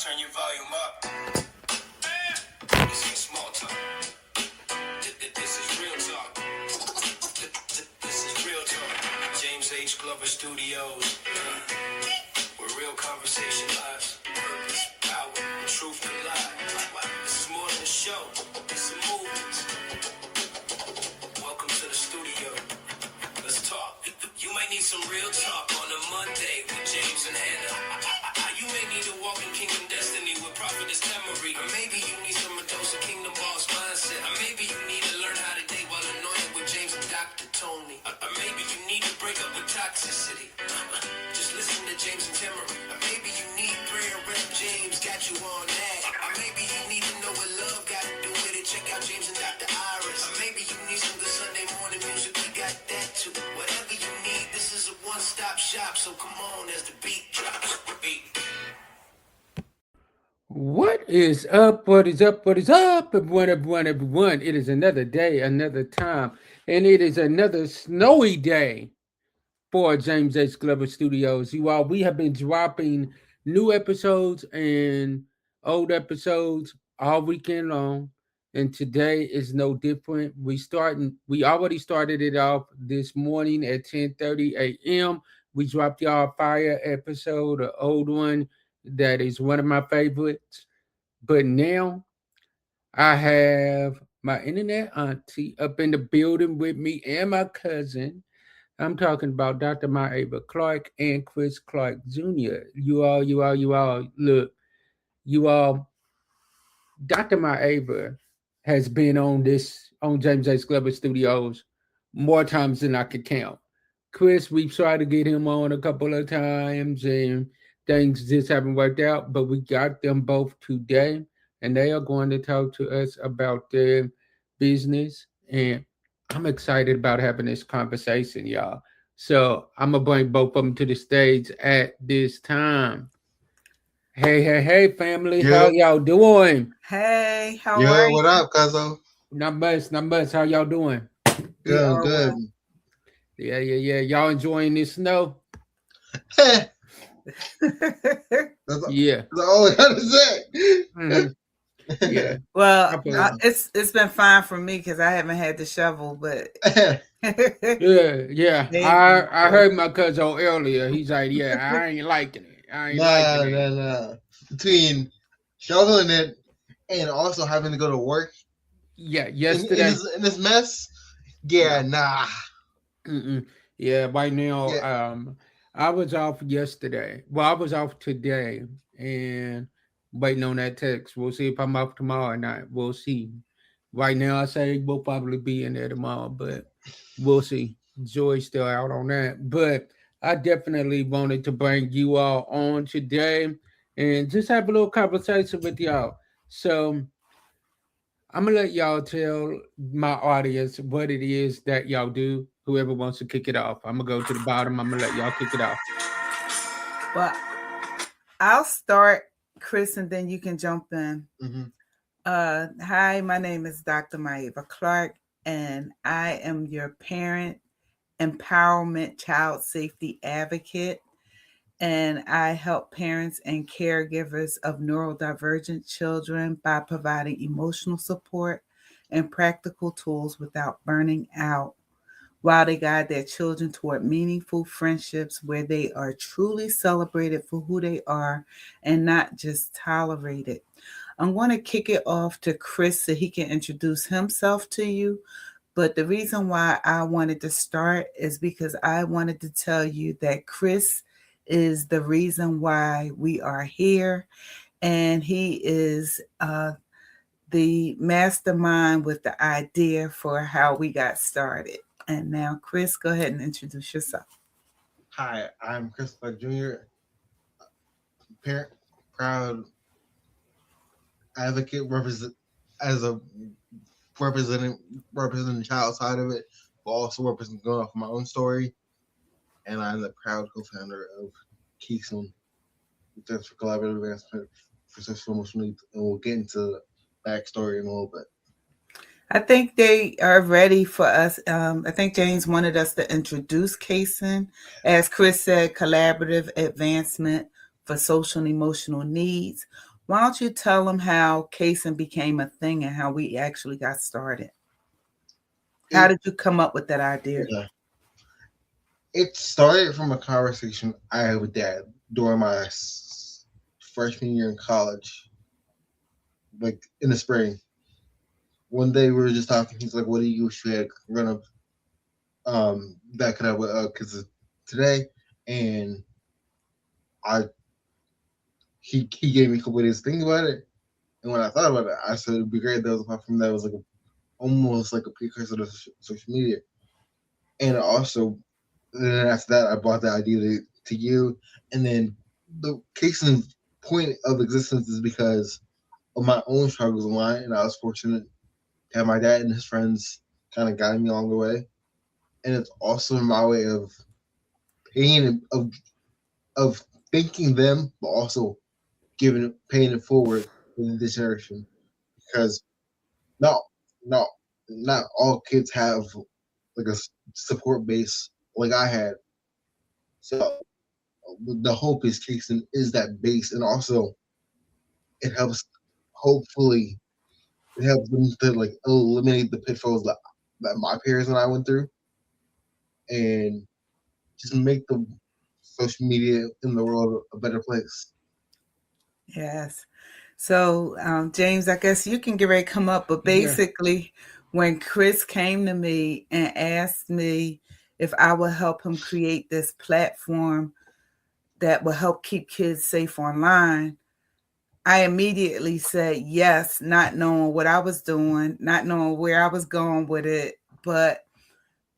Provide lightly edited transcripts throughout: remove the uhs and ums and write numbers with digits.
Turn your volume up. This ain't small talk. This is real talk. This is real talk. James H. Glover Studios. Where real conversation lies. Purpose, power, and truth collide. This is more than a show. It's a movement. Welcome to the studio. Let's talk. You might need some real talk on a Monday with James and Hannah. You may need to walk in Kingdom Destiny with Prophetess Emery. Or maybe you need some dose of Kingdom Boss mindset. Or maybe you need to learn how to date while anointed with James and Dr. Tony. Or maybe you need to break up with toxicity. Just listen to James and Emery. Or maybe you need prayer, Rep James got you on that. Or maybe you need to know what love got to do with it. Check out James and Dr. Iris. Or maybe you need some good Sunday morning music. We got that too. Whatever you need, this is a one-stop shop. So come on as the beat drops. Beat. What is up? What is up? What is up? Everyone. It is another day, another time, and it is another snowy day for James H. Glover Studios. You all, we have been dropping new episodes and old episodes all weekend long, and today is no different. We already started it off this morning at 10:30 a.m. We dropped y'all a fire episode, an old one that is one of my favorites. But now I have my internet auntie up in the building with me and my cousin. I'm talking about Dr. Maeva Clark and Chris Clark Jr. You all, look, you all, Dr. Maeva has been on James H. Glover Studios more times than I could count. Chris, we've tried to get him on a couple of times and things just haven't worked out, but we got them both today and they are going to talk to us about their business. And I'm excited about having this conversation, y'all. So I'm going to bring both of them to the stage at this time. Hey, family. Yeah. How y'all doing? Hey, how are you? What up, Cuzzo? Not much. How y'all doing? Good. Well. Yeah. Y'all enjoying this snow? That's Yeah. all I gotta say. Mm-hmm. Yeah. Well, it's been fine for me because I haven't had to shovel, but yeah. I heard my cousin earlier. He's like, "Yeah, I ain't liking it. Nah. Between shoveling it and also having to go to work. Yeah, yesterday in this mess. Yeah, nah. Mm-mm. Yeah, right now. Yeah. I was off yesterday. Well, I was off today, and waiting on that text. We'll see if I'm off tomorrow or not. We'll see. Right now, I say we'll probably be in there tomorrow, but we'll see. Joy's still out on that, but I definitely wanted to bring you all on today and just have a little conversation with y'all. So I'm gonna let y'all tell my audience what it is that y'all do. Whoever wants to kick it off, I'm gonna go to the bottom. I'm gonna let y'all kick it off. Well, I'll start, Chris, and then you can jump in. Mm-hmm. Hi, my name is Dr. Maeva Clark, and I am your parent empowerment child safety advocate. And I help parents and caregivers of neurodivergent children by providing emotional support and practical tools without burning out, while they guide their children toward meaningful friendships where they are truly celebrated for who they are and not just tolerated. I'm going to kick it off to Chris so he can introduce himself to you. But the reason why I wanted to start is because I wanted to tell you that Chris is the reason why we are here. And he is the mastermind with the idea for how we got started. And now, Chris, go ahead and introduce yourself. Hi, I'm Chris Clark Jr., parent, proud advocate, representing the child side of it, but also representing going off my own story. And I'm the proud co-founder of Keystone Center for Collaborative Advancement for Social Emotional Needs, and we'll get into the backstory in a little bit. I think they are ready for us. I think James wanted us to introduce Kaysen. As Chris said, Collaborative Advancement for Social and Emotional Needs. Why don't you tell them how casing became a thing and how we actually got started? How did you come up with that idea? Yeah. It started from a conversation I had with Dad during my freshman year in college, like in the spring. One day we were just talking. He's like, "What do you wish you had run up that could have with kids today?" And I he gave me a couple of days to think about it. And when I thought about it, I said it'd be great. That was apart from that, it was like almost like a precursor to social media. And also, then after that, I brought the idea to you. And then the case in point of existence is because of my own struggles online, and I was fortunate to have my dad and his friends kind of guide me along the way. And it's also my way of paying of thanking them, but also paying it forward in this generation, because not not not all kids have like a support base like I had. So the hope is Kingston is that base, and also it helps. Hopefully, it helps them to like eliminate the pitfalls that my parents and I went through, and just make the social media in the world a better place. Yes. So, James, I guess you can get ready to come up, but basically, when Chris came to me and asked me if I would help him create this platform that will help keep kids safe online, I immediately said yes, not knowing what I was doing, not knowing where I was going with it. But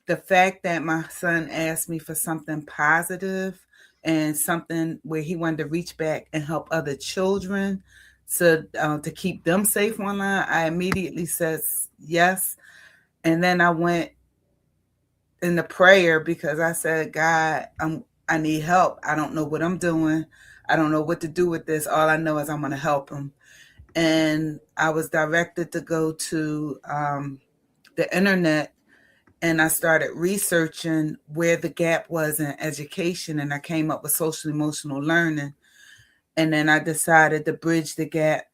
the fact that my son asked me for something positive and something where he wanted to reach back and help other children to keep them safe online, I immediately said yes. And then I went in the prayer because I said, God, I need help. I don't know what I'm doing. I don't know what to do with this. All I know is I'm going to help him. And I was directed to go to the internet, and I started researching where the gap was in education, and I came up with social emotional learning. And then I decided to bridge the gap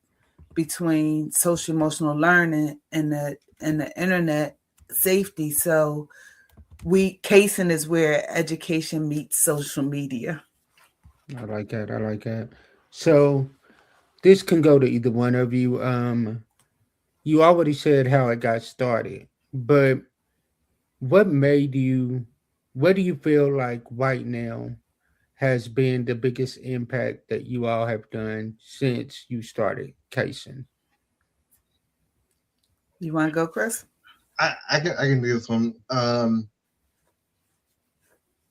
between social emotional learning and the internet safety. So casing is where education meets social media. I like that. I like that. So this can go to either one of you. You already said how it got started, but what made you? What do you feel like right now has been the biggest impact that you all have done since you started casing? You want to go, Chris? I can do this one.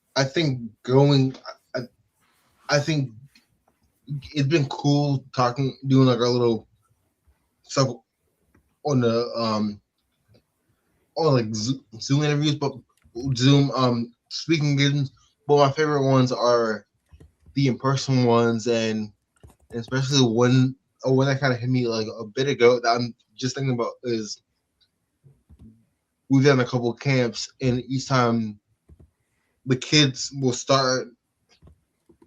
I think going. I, I think it's been cool doing like our little stuff on the on like Zoom interviews, but Zoom speaking gigs. But my favorite ones are the in-person ones, and especially one that kind of hit me like a bit ago that I'm just thinking about is we've done a couple of camps, and each time the kids will start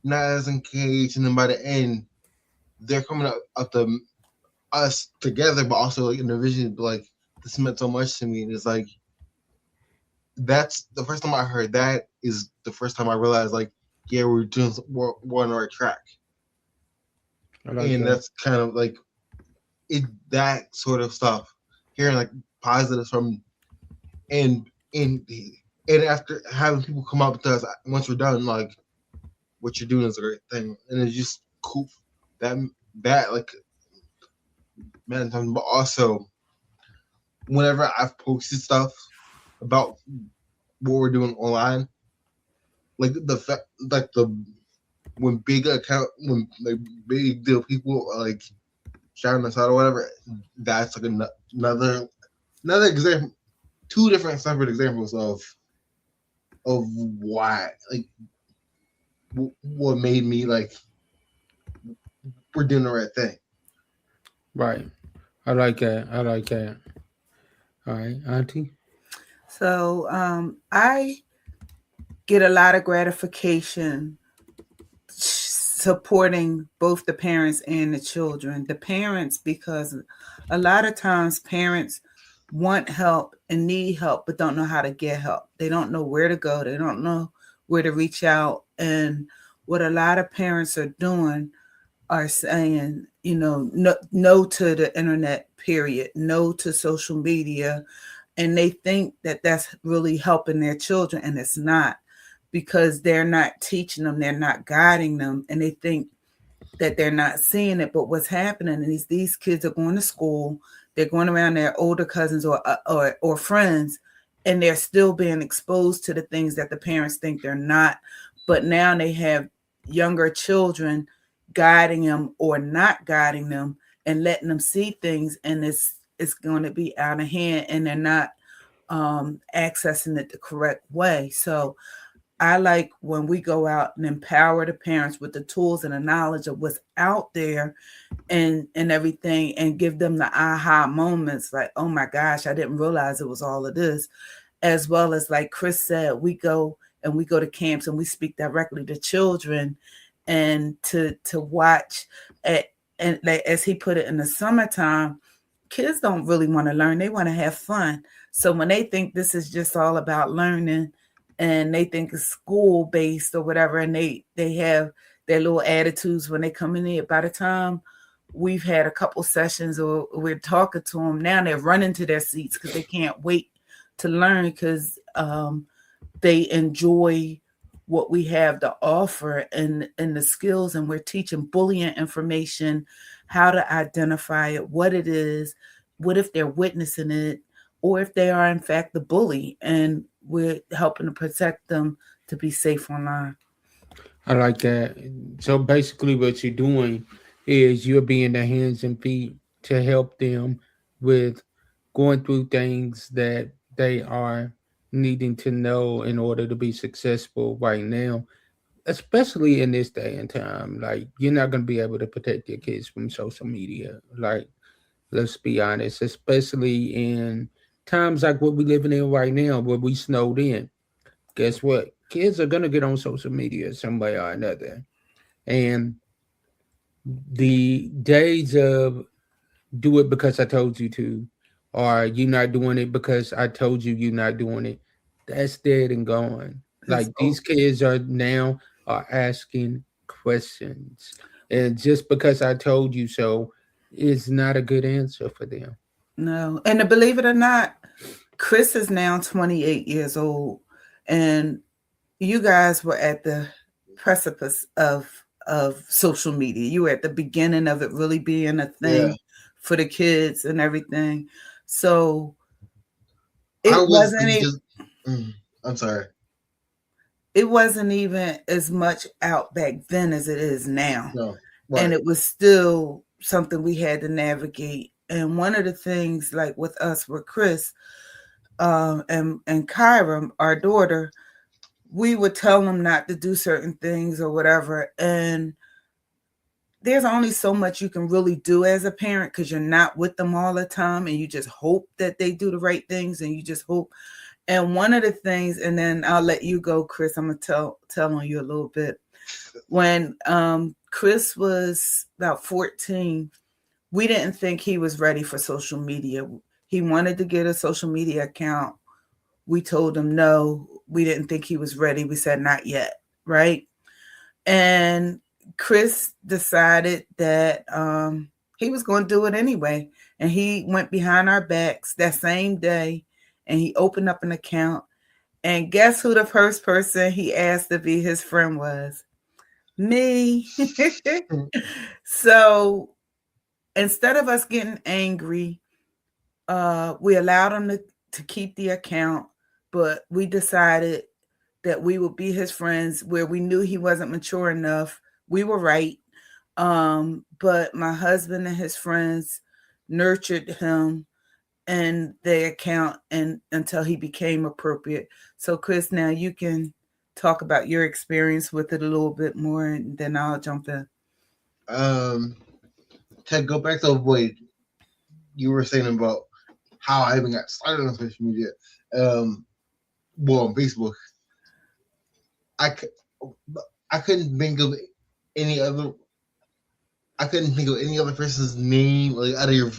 not as engaged, and then by the end they're coming up to us together, but also like in the vision, like this meant so much to me, and it's like that's the first time I heard that is the first time I realized like yeah we're on the right track, I like and that. that's kind of like it that sort of stuff, hearing like positives from and and and after having people come up to us once we're done, like what you're doing is a great thing, and it's just cool that like man, but also whenever I've posted stuff about what we're doing online, like the when when like big deal people are like shouting us out or whatever, that's like another example, two different separate examples of why like what made me like we're doing the right thing. Right. I like that. I like that. All right, Auntie. So I get a lot of gratification supporting both the parents and the children. The parents, because a lot of times parents want help and need help, but don't know how to get help. They don't know where to go. They don't know where to reach out. And what a lot of parents are doing are saying, no to the internet, period, no to social media. And they think that that's really helping their children, and it's not, because they're not teaching them, they're not guiding them, and they think that they're not seeing it. But what's happening is these kids are going to school, they're going around their older cousins or friends, and they're still being exposed to the things that the parents think they're not. But now they have younger children guiding them or not guiding them and letting them see things, and it's going to be out of hand, and they're not accessing it the correct way. So I like when we go out and empower the parents with the tools and the knowledge of what's out there and everything, and give them the aha moments like, oh my gosh, I didn't realize it was all of this. As well as, like Chris said, we go to camps and we speak directly to children, and to watch and as he put it, in the summertime, kids don't really want to learn. They want to have fun. So when they think this is just all about learning, and they think it's school based or whatever, and they have their little attitudes when they come in here, by the time we've had a couple sessions or we're talking to them, now they're running to their seats because they can't wait to learn, because they enjoy what we have to offer and the skills. And we're teaching bullying information, how to identify it, what it is, what if they're witnessing it, or if they are in fact the bully, and we're helping to protect them to be safe online. I like that. So basically what you're doing is you're being the hands and feet to help them with going through things that they are needing to know in order to be successful right now, especially in this day and time. Like, you're not going to be able to protect your kids from social media. Like, let's be honest, especially in times like what we're living in right now, where we snowed in. Guess what? Kids are going to get on social media some way or another. And the days of do it because I told you to, or you not doing it because I told you you're not doing it, that's dead and gone. Like, these kids are asking questions. And just because I told you so is not a good answer for them. No. And to believe it or not, Chris is now 28 years old, and you guys were at the precipice of social media. You were at the beginning of it really being a thing for the kids and everything. So I'm sorry. It wasn't even as much out back then as it is now. No, right. And it was still something we had to navigate. And one of the things, like with us, with Chris and Kyra, our daughter, we would tell them not to do certain things or whatever. And there's only so much you can really do as a parent, because you're not with them all the time, and you just hope that they do the right things, and you just hope. And one of the things, and then I'll let you go, Chris, I'm going to tell on you a little bit. When Chris was about 14, we didn't think he was ready for social media. He wanted to get a social media account. We told him no. We didn't think he was ready. We said not yet, right? And Chris decided that he was going to do it anyway. And he went behind our backs that same day, and he opened up an account. And guess who the first person he asked to be his friend was? Me. So instead of us getting angry, we allowed him to keep the account, but we decided that we would be his friends where we knew he wasn't mature enough. We were right. But my husband and his friends nurtured him and the account and until he became appropriate. So Chris, now you can talk about your experience with it a little bit more, and then I'll jump in. To go back to what you were saying about how I even got started on social media, on Facebook, I couldn't think of any other. I couldn't think of any other person's name. Like out of your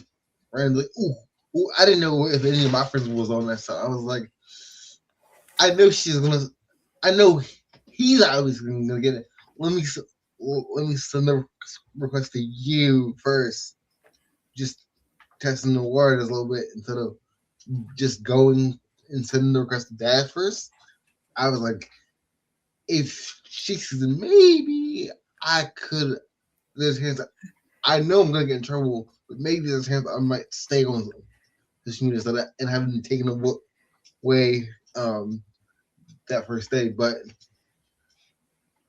friends, like ooh, I didn't know if any of my friends was on that side. I was like, I know she's gonna. I know he's obviously gonna get it. Let me send the request to you first. Just testing the waters a little bit instead of just going and sending the request to Dad first. I was like, if she says maybe I could, there's a chance. I know I'm gonna get in trouble, but maybe there's a chance I might stay on this unit so that and haven't taken away that first day. But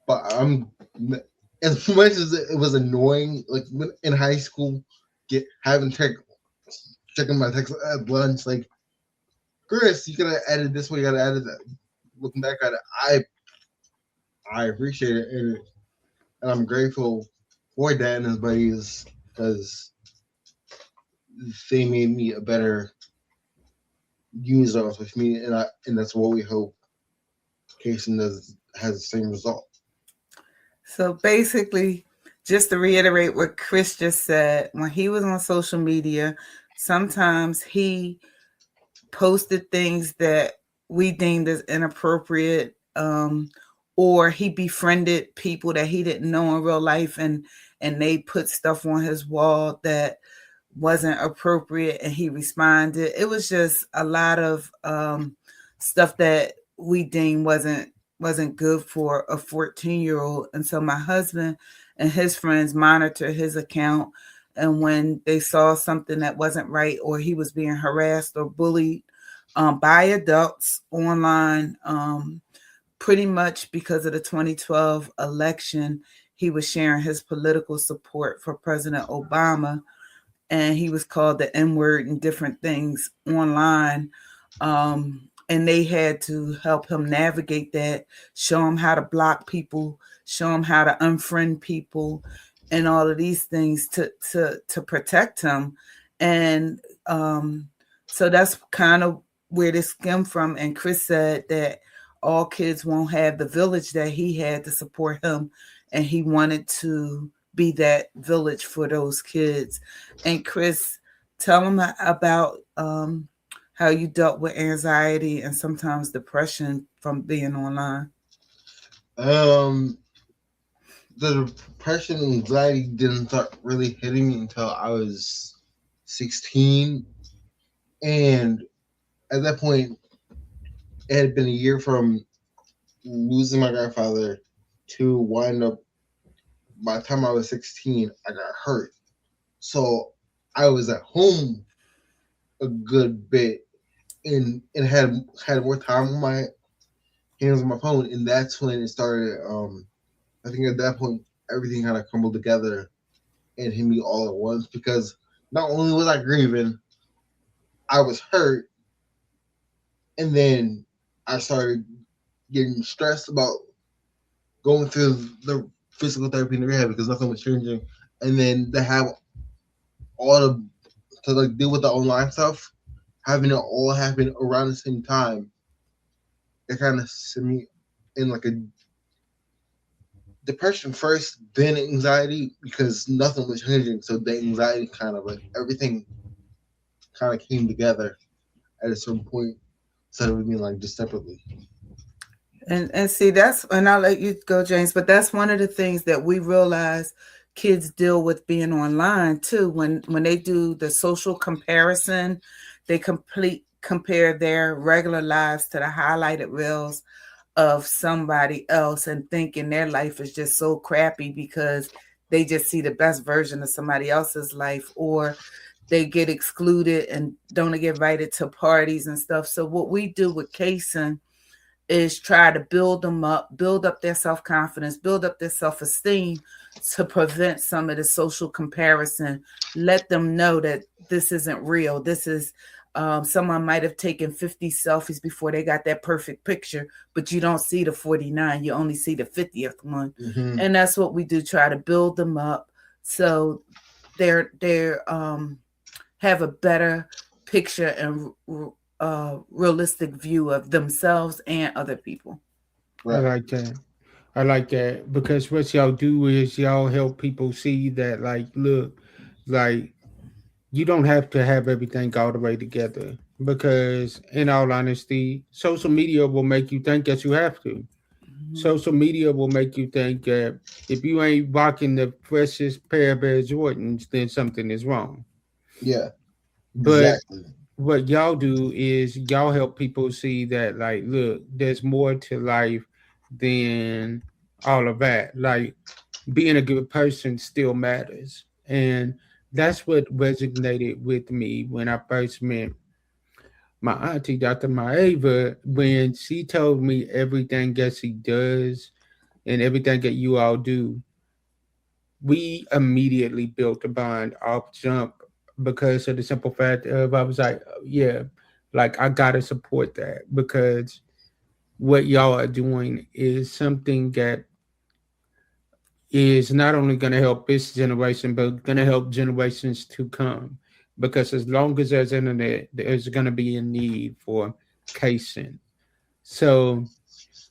I'm as much as it was annoying, like in high school, having checking my text at lunch, like Chris, you gotta edit this way, you gotta edit that. Looking back at it, I appreciate it, and I'm grateful for Dan and his buddies because they made me a better user of social media, and that's what we hope Kason has the same result. So basically, just to reiterate what Chris just said, when he was on social media, sometimes he posted things that we deemed as inappropriate, or he befriended people that he didn't know in real life, and they put stuff on his wall that wasn't appropriate, and he responded. It was just a lot of stuff that we deemed wasn't good for a 14-year-old. And so my husband and his friends monitored his account, and when they saw something that wasn't right, or he was being harassed or bullied by adults online, pretty much because of the 2012 election, he was sharing his political support for President Obama, and he was called the N-word and different things online. And they had to help him navigate that, show him how to block people, show him how to unfriend people, and all of these things to protect him. And so that's kind of where this stemmed from. And Chris said that all kids won't have the village that he had to support him, and he wanted to be that village for those kids. And Chris, tell them about how you dealt with anxiety and sometimes depression from being online. The depression and anxiety didn't start really hitting me until I was 16, and at that point, it had been a year from losing my grandfather to wind up. By the time I was 16, I got hurt. So I was at home a good bit and had more time on my hands on my phone. And that's when it started. I think at that point, everything kind of crumbled together and hit me all at once because not only was I grieving, I was hurt. And then I started getting stressed about going through the physical therapy and rehab because nothing was changing. And then to have to like deal with the online stuff, having it all happen around the same time, it kind of sent me in like a depression first, then anxiety because nothing was changing. So the anxiety kind of like everything kind of came together at a certain point instead of being like just separately. And see, and I'll let you go, James, but that's one of the things that we realize kids deal with being online too. When they do the social comparison, they compare their regular lives to the highlighted reels of somebody else and thinking their life is just so crappy because they just see the best version of somebody else's life, or they get excluded and don't get invited to parties and stuff. So what we do with Kason is try to build them up, build up their self-confidence, build up their self-esteem to prevent some of the social comparison. Let them know that this isn't real. This is someone might have taken 50 selfies before they got that perfect picture, but you don't see the 49. You only see the 50th one. Mm-hmm. And that's what we do, try to build them up so they're have a better picture and realistic view of themselves and other people. Right. I like that. I like that because what y'all do is y'all help people see that, like, look, like, you don't have to have everything all the way together. Because, in all honesty, social media will make you think that you have to. Mhm. Social media will make you think that if you ain't rocking the freshest pair of Air Jordans, then something is wrong. Yeah, But exactly. what y'all do is y'all help people see that, like, look, there's more to life than all of that. Like, being a good person still matters. And that's what resonated with me when I first met my auntie, Dr. Maeva, when she told me everything that she does and everything that you all do. We immediately built a bond off jump because of the simple fact of I was like, yeah, like I gotta support that because what y'all are doing is something that is not only going to help this generation, but going to help generations to come. Because as long as there's internet, there's going to be a need for casing. So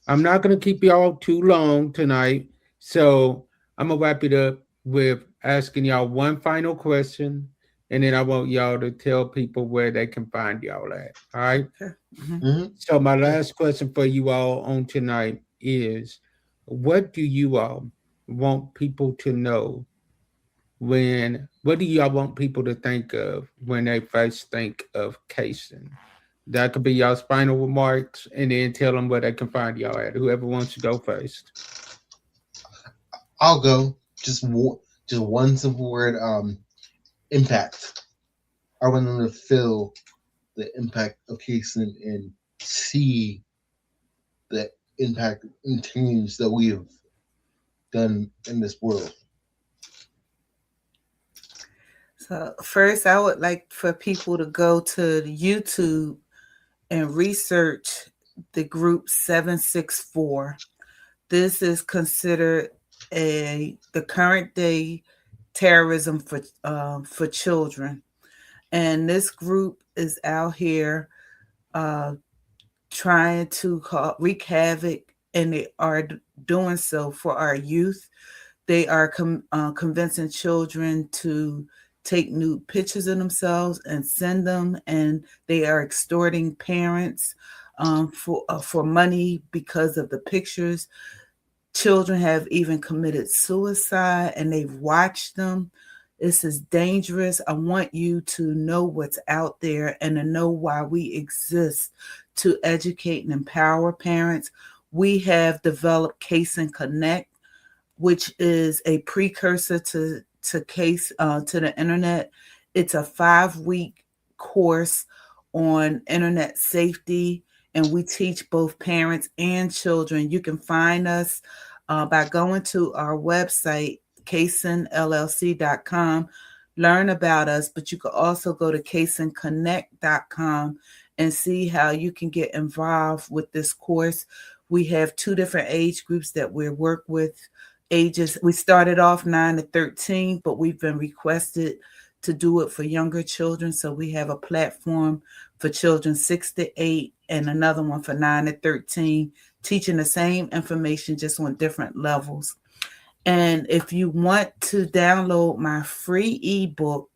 I'm not going to keep y'all too long tonight. So I'm going to wrap it up with asking y'all one final question. And then I want y'all to tell people where they can find y'all at. All right. Okay. Mhm. Hmm. So my Yeah. last question for you all on tonight is what do you all want people to know when what do y'all want people to think of when they first think of casing? That could be y'all's final remarks and then tell them where they can find y'all at. Whoever wants to go first. I'll go. Just one simple word. Impact. I want them to feel the impact of Kingston and see the impact and change that we have done in this world. So first, I would like for people to go to YouTube and research the group 764. This is considered the current day terrorism for children, and this group is out here uh, trying to wreak havoc, and they are doing so for our youth. They are convincing children to take nude pictures of themselves and send them, and they are extorting parents for money because of the pictures. Children have even committed suicide, and they've watched them. This is dangerous. I want you to know what's out there and to know why we exist to educate and empower parents. We have developed Case and Connect, which is a precursor to case to the internet. It's a 5-week course on internet safety, and we teach both parents and children. You can find us by going to our website, casonllc.com, learn about us, but you can also go to caseandconnect.com and see how you can get involved with this course. We have 2 different age groups that we work with. Ages, we started off 9 to 13, but we've been requested to do it for younger children. So we have a platform for children 6 to 8 and another one for 9 to 13, teaching the same information just on different levels. And if you want to download my free ebook,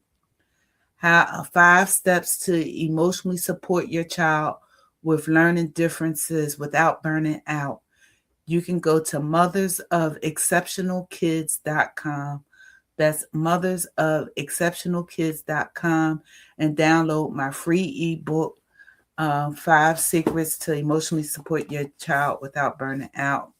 how 5 steps to emotionally support your child with learning differences without burning out, you can go to mothersofexceptionalkids.com. That's mothersofexceptionalkids.com and download my free ebook, 5 Secrets to Emotionally Support Your Child Without Burning Out.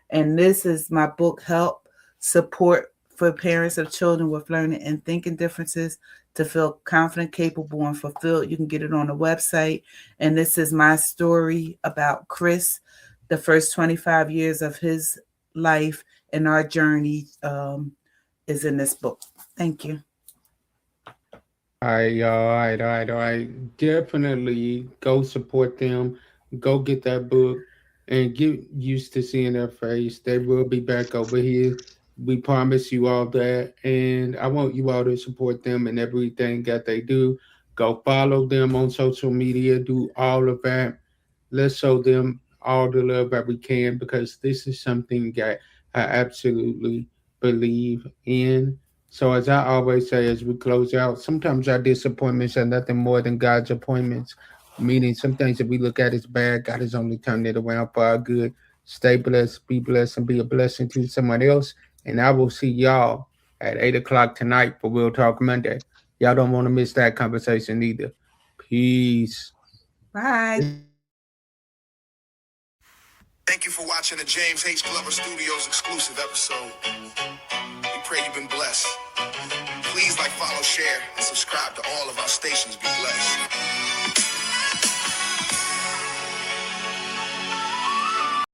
And this is my book, Help Support for Parents of Children with Learning and Thinking Differences to Feel Confident, Capable, and Fulfilled. You can get it on the website. And this is my story about Chris, the first 25 years of his life, and our journey is in this book. Thank you. All right. Definitely go support them. Go get that book and get used to seeing their face. They will be back over here. We promise you all that. And I want you all to support them in everything that they do. Go follow them on social media. Do all of that. Let's show them all the love that we can, because this is something that I absolutely believe in. So, as I always say, as we close out, sometimes our disappointments are nothing more than God's appointments. Meaning, some things that we look at as bad, God has only turned it around for our good. Stay blessed, be blessed, and be a blessing to someone else. And I will see y'all at 8 o'clock tonight for Real Talk Monday. Y'all don't want to miss that conversation either. Peace. Bye. Thank you for watching the James H. Glover Studios exclusive episode. We pray you've been blessed. Please like, follow, share, and subscribe to all of our stations. Be blessed.